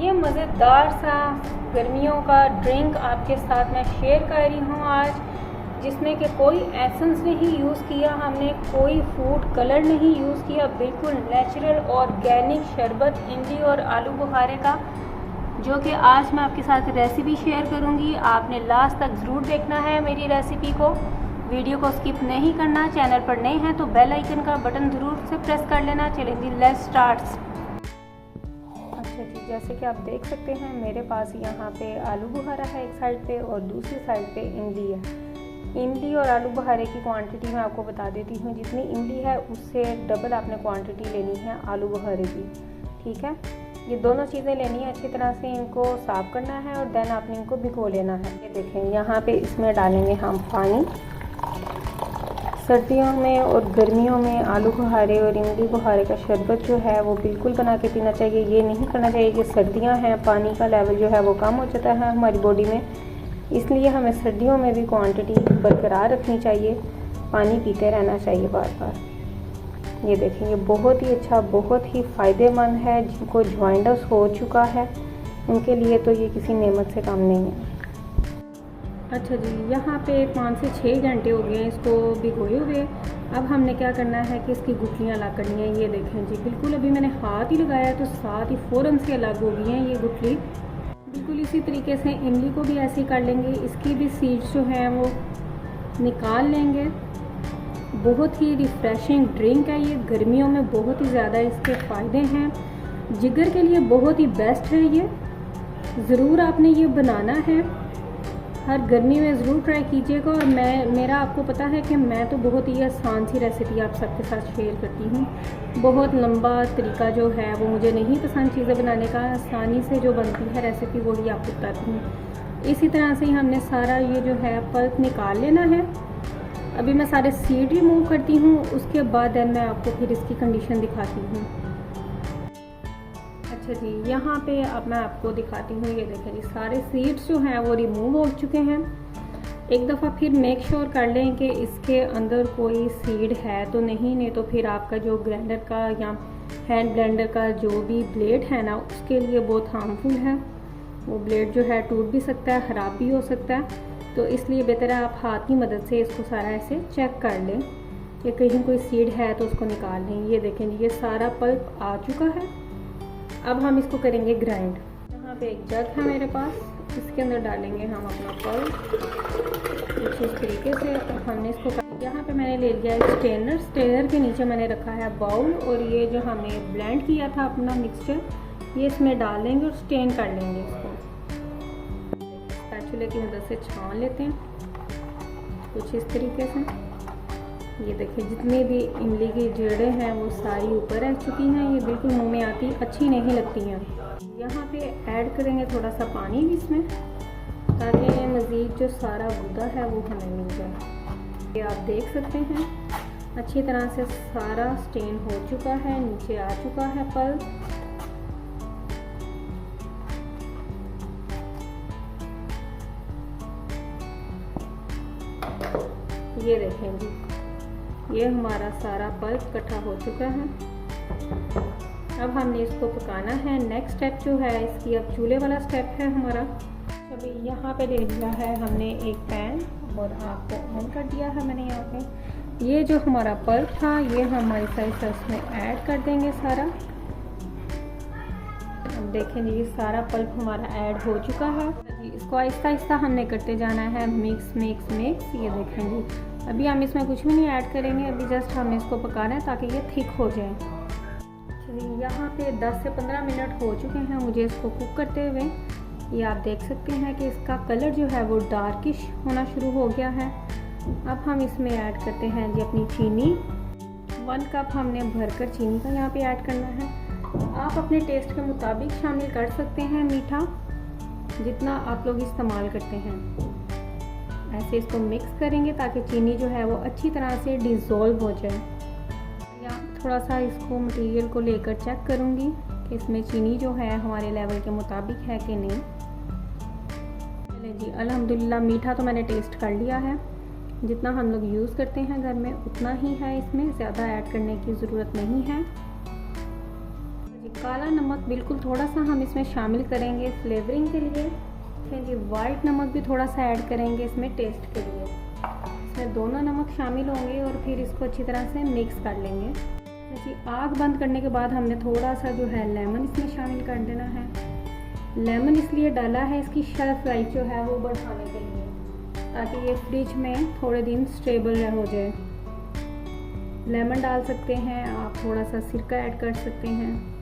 ये मज़ेदार सा गर्मियों का ड्रिंक आपके साथ मैं शेयर कर रही हूँ आज, जिसमें कि कोई एसेंस नहीं यूज़ किया हमने, कोई फूड कलर नहीं यूज़ किया, बिल्कुल नेचुरल ऑर्गेनिक शरबत इमली और आलू बुखारे का, जो कि आज मैं आपके साथ रेसिपी शेयर करूँगी। आपने लास्ट तक ज़रूर देखना है मेरी रेसिपी को, वीडियो को स्किप नहीं करना। चैनल पर नए हैं तो बेल आइकन का बटन ज़रूर से प्रेस कर लेना। चलें जी, लेट्स स्टार्ट। अच्छा जी, जैसे कि आप देख सकते हैं मेरे पास यहाँ पे आलू बुखारा है एक साइड पे और दूसरी साइड पे इमली है। इमली और आलू बुखारे की क्वांटिटी मैं आपको बता देती हूँ। जितनी इमली है उससे डबल आपने क्वांटिटी लेनी है आलू बुखारे की, ठीक है। ये दोनों चीज़ें लेनी है, अच्छी तरह से इनको साफ़ करना है और देन आपने इनको भिगो लेना है। ये देखें, यहाँ पे इसमें डालेंगे हम पानी। सर्दियों में और गर्मियों में आलू बुखारे और इमली बुखारे का शरबत जो है वो बिल्कुल बना के पीना चाहिए। ये नहीं करना चाहिए कि सर्दियां हैं, पानी का लेवल जो है वो कम हो जाता है हमारी बॉडी में, इसलिए हमें सर्दियों में भी क्वांटिटी बरकरार रखनी चाहिए, पानी पीते रहना चाहिए बार बार। ये देखें, ये बहुत ही अच्छा, बहुत ही फ़ायदेमंद है। जिनको जॉइंटस हो चुका है उनके लिए तो ये किसी नेमत से कम नहीं है। अच्छा जी, यहाँ पे 5 से 6 घंटे हो गए हैं इसको भिगोए हुए। अब हमने क्या करना है कि इसकी गुठलियाँ अलग करनी है। ये देखें जी, बिल्कुल अभी मैंने हाथ ही लगाया तो साथ ही फ़ौरन से अलग हो गई हैं ये गुठली। बिल्कुल इसी तरीके से इमली को भी ऐसे ही कर लेंगे, इसकी भी सीड्स जो हैं वो निकाल लेंगे। बहुत ही रिफ़्रेशिंग ड्रिंक है ये, गर्मियों में बहुत ही ज़्यादा इसके फ़ायदे हैं, जिगर के लिए बहुत ही बेस्ट है ये। ज़रूर आपने ये बनाना है, हर गर्मी में ज़रूर ट्राई कीजिएगा। और मेरा आपको पता है कि मैं तो बहुत ही आसान सी रेसिपी आप सबके साथ शेयर करती हूँ। बहुत लंबा तरीका जो है वो मुझे नहीं पसंद चीज़ें बनाने का, आसानी से जो बनती है रेसिपी वही आपको बताती हूँ। इसी तरह से ही हमने सारा ये जो है पल्प निकाल लेना है। अभी मैं सारे सीड रिमूव करती हूँ, उसके बाद देन मैं आपको फिर इसकी कंडीशन दिखाती हूँ। अच्छा जी, यहाँ पे अब मैं आपको दिखाती हूँ। ये देखें जी, सारे सीड्स जो हैं वो रिमूव हो चुके हैं। एक दफ़ा फिर मेक श्योर कर लें कि इसके अंदर कोई सीड है तो नहीं तो फिर आपका जो ग्राइंडर का या हैंड ब्लेंडर का जो भी ब्लेड है ना, उसके लिए बहुत हार्मफुल है। वो ब्लेड जो है टूट भी सकता है, ख़राब भी हो सकता है, तो इसलिए बेहतर है आप हाथ की मदद से इसको सारा ऐसे चेक कर लें कि कहीं कोई सीड है तो उसको निकाल लें। ये देखें जी, ये सारा पल्प आ चुका है। अब हम इसको करेंगे ग्राइंड। यहाँ पे एक जग है मेरे पास, इसके अंदर डालेंगे हम अपना पल्प कुछ इस तरीके से। हमने इसको यहाँ पे मैंने ले लिया एक स्ट्रेनर के नीचे मैंने रखा है बाउल, और ये जो हमने ब्लेंड किया था अपना मिक्सचर ये इसमें डाल देंगे और स्टेन कर लेंगे इसको। स्पैचुला की मदद से छान लेते हैं कुछ इस तरीके से। ये देखिए, जितनी भी इमली की जड़ें हैं वो सारी ऊपर रह चुकी हैं, ये बिल्कुल मुंह में आती अच्छी नहीं लगती हैं। यहाँ पे ऐड करेंगे थोड़ा सा पानी भी इसमें, ताकि मज़ीद जो सारा गुदा है वो हमें मिल जाए। ये आप देख सकते हैं अच्छी तरह से सारा स्टेन हो चुका है, नीचे आ चुका है पल्प। ये देखें जी, ये हमारा सारा पल्प इकट्ठा हो चुका है। अब हमने इसको पकाना है। नेक्स्ट स्टेप जो है इसकी, अब चूल्हे वाला स्टेप है हमारा। अभी यहाँ पे ले लिया है हमने एक पैन और आग को ऑन कर दिया है मैंने यहाँ पे। ये जो हमारा पल्प था ये हम हमारी साइज में ऐड कर देंगे सारा। अब देखें जी, ये सारा पल्प हमारा ऐड हो चुका है। इसको आहिस्ता आहिस्ता हमने करते जाना है, मिक्स मिक्स मिक्स। ये देखें जी, अभी हम इसमें कुछ भी नहीं ऐड करेंगे, अभी जस्ट हमने इसको पकाना है ताकि ये थिक हो जाए। चलिए, यहाँ पे 10 से 15 मिनट हो चुके हैं मुझे इसको कुक करते हुए। ये आप देख सकते हैं कि इसका कलर जो है वो डार्किश होना शुरू हो गया है। अब हम इसमें ऐड करते हैं जी अपनी चीनी। 1 कप हमने भरकर चीनी का यहाँ पे ऐड करना है। आप अपने टेस्ट के मुताबिक शामिल कर सकते हैं मीठा, जितना आप लोग इस्तेमाल करते हैं। ऐसे इसको मिक्स करेंगे ताकि चीनी जो है वो अच्छी तरह से डिज़ोल्व हो जाए। या थोड़ा सा इसको मटेरियल को लेकर चेक करूँगी कि इसमें चीनी जो है हमारे लेवल के मुताबिक है कि नहीं। चलिए जी, अल्हम्दुलिल्लाह मीठा तो मैंने टेस्ट कर लिया है। जितना हम लोग यूज़ करते हैं घर में उतना ही है, इसमें ज़्यादा ऐड करने की ज़रूरत नहीं है। काला नमक बिल्कुल थोड़ा सा हम इसमें शामिल करेंगे फ्लेवरिंग के लिए। फिर जी वाइट नमक भी थोड़ा सा ऐड करेंगे इसमें टेस्ट के लिए। इसमें दोनों नमक शामिल होंगे और फिर इसको अच्छी तरह से मिक्स कर लेंगे। जी आग बंद करने के बाद हमने थोड़ा सा जो है लेमन इसमें शामिल कर देना है। लेमन इसलिए डाला है इसकी शेल्फ लाइफ जो है वो बढ़ाने के लिए, ताकि ये फ्रिज में थोड़े दिन स्टेबल हो जाए। लेमन डाल सकते हैं आप, थोड़ा सा सिरका ऐड कर सकते हैं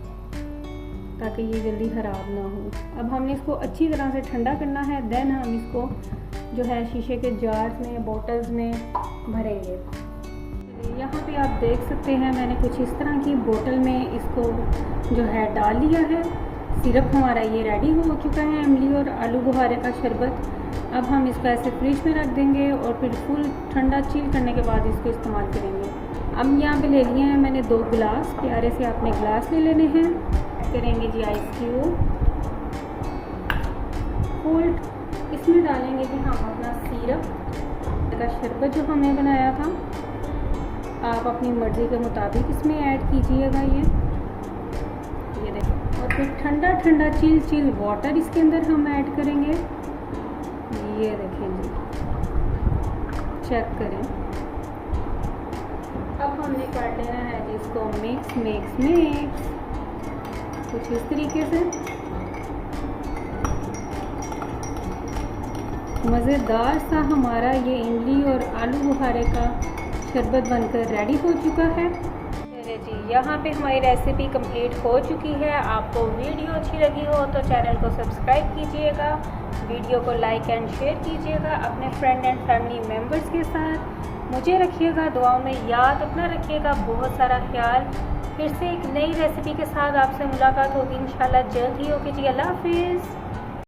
ताकि ये जल्दी ख़राब ना हो। अब हमने इसको अच्छी तरह से ठंडा करना है, देन हम इसको जो है शीशे के जार्स में, बॉटल्स में भरेंगे। यहाँ पे आप देख सकते हैं मैंने कुछ इस तरह की बोतल में इसको जो है डाल लिया है। सिरप हमारा ये रेडी हो चुका है, इमली और आलू बुखारे का शरबत। अब हम इसको ऐसे फ्रिज में रख देंगे और फिर फुल ठंडा चिल करने के बाद इसको इस्तेमाल करेंगे। अब यहाँ पे ले लिए हैं मैंने 2 गिलास, प्यारे से आपने गिलास ले लेने हैं। करेंगे जी आइस क्यूब कोल्ड, इसमें डालेंगे जी हम अपना सिरप का शरबत जो हमने बनाया था। आप अपनी मर्ज़ी के मुताबिक इसमें ऐड कीजिएगा ये देखें। और फिर ठंडा ठंडा चिल वाटर इसके अंदर हम ऐड करेंगे। ये देखें जी, चेक करें। अब हमने कर लेना है जी इसको मिक्स कुछ इस तरीके से। मज़ेदार सा हमारा ये इमली और आलू बुखारे का शरबत बनकर रेडी हो चुका है। चलिए जी, यहाँ पे हमारी रेसिपी कंप्लीट हो चुकी है। आपको वीडियो अच्छी लगी हो तो चैनल को सब्सक्राइब कीजिएगा, वीडियो को लाइक एंड शेयर कीजिएगा अपने फ्रेंड एंड फैमिली मेम्बर्स के साथ। मुझे रखिएगा दुआओं में याद, अपना रखिएगा बहुत सारा ख्याल। फिर से एक नई रेसिपी के साथ आपसे मुलाकात होगी इंशाल्लाह जल्द ही होगी जी। अल्लाह हाफिज़।